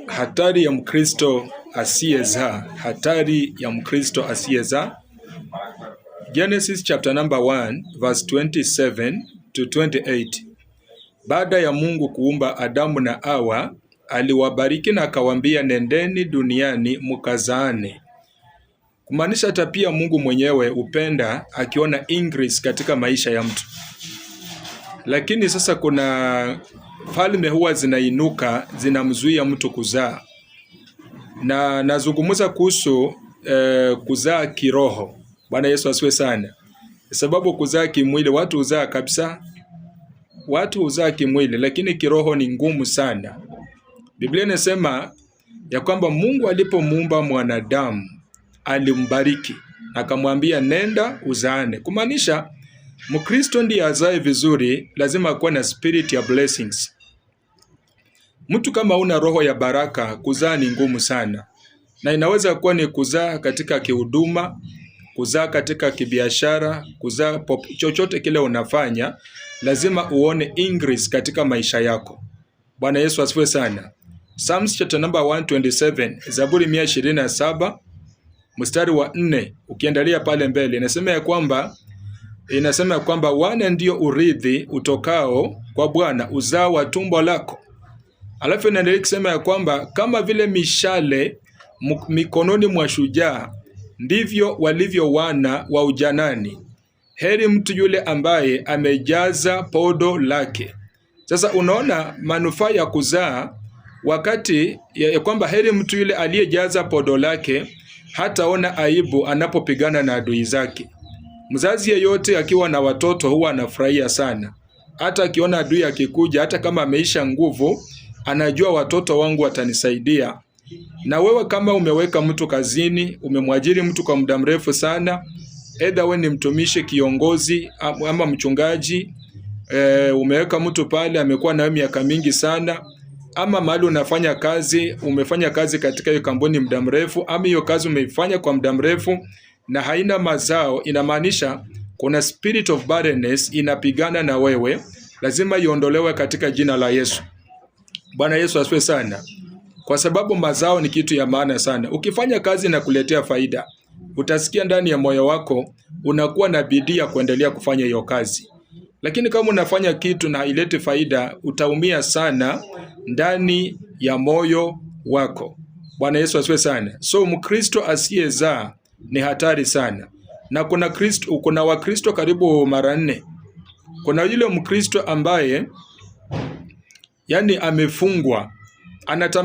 Hatari ya Mkristo asiyezaa. Hatari ya Mkristo asiyezaa. Genesis chapter number 1 verse 27 to 28. Baada ya Mungu kuumba Adamu na Hawa, aliwabariki na akawaambia, nendeni duniani mkazaane. Kumaanisha hata pia Mungu mwenyewe upenda akiona increase katika maisha ya mtu. Lakini sasa kuna falme huwa zinainuka zinamzuia mtu kuzaa. Na nazungumza kuhusu kuzaa kiroho. Bwana Yesu asiwe sana. Sababu kuzaa kimwili watu huzaa kabisa. Watu huzaa kimwili lakini kiroho ni ngumu sana. Biblia inasema ya kwamba Mungu alipomuumba mwanadamu alimbariki, akamwambia nenda uzaane. Kumaanisha Mkristo ndiye azae vizuri lazima kuwa na spirit ya blessings. Mtu kama una roho ya baraka, kuzaa ni ngumu sana. Na inaweza kuwa ni kuzaa katika kihuduma, kuzaa katika kibiashara, kuzaa chochote kile unafanya, lazima uone increase katika maisha yako. Bwana Yesu asifiwe sana. Psalms chapter number 127, Zaburi 127, mstari wa 4, ukiendelea pale mbele, inasema ya kwamba wana ndio urithi utokao kwa Bwana, uzao wa tumbo lako. Alafu inaendelea kusema ya kwamba kama vile mishale mikononi mwa shujaa, ndivyo walivyo wana wa ujanani. Heri mtu yule ambaye amejaza podo lake. Sasa unaona manufaa ya kuzaa, wakati ya kwamba heri mtu yule aliyejaza podo lake, hataona aibu anapopigana na adui zake. Mzazi yeyote akiwa na watoto huwa anafurahia sana. Hata akiona adui akikuja, hata kama ameisha nguvu, anajua watoto wangu watanisaidia. Na wewe kama umeweka mtu kazini, umemwajiri mtu kwa muda mrefu sana, either wewe ni mtumishi, kiongozi ama mchungaji, umeweka mtu pale amekuwa na miaka mingi sana, ama mahali unafanya kazi, umefanya kazi katika hiyo kampuni muda mrefu, ama hiyo kazi umeifanya kwa muda mrefu na haina mazao, inamaanisha kuna spirit of barrenness inapigana na wewe, lazima iondolewe katika jina la Yesu. Bwana Yesu asifiwe sana. Kwa sababu mazao ni kitu ya maana sana. Ukifanya kazi na kuletea faida, utasikia ndani ya moyo wako unakuwa na bidii ya kuendelea kufanya hiyo kazi. Lakini kama unafanya kitu na haileti faida, utaumia sana ndani ya moyo wako. Bwana Yesu asifiwe sana. So Mkristo asiyezaa ni hatari sana. Na kuna Wakristo karibu mara 4. Kuna yule Mkristo ambaye yani amefungwa, anatamani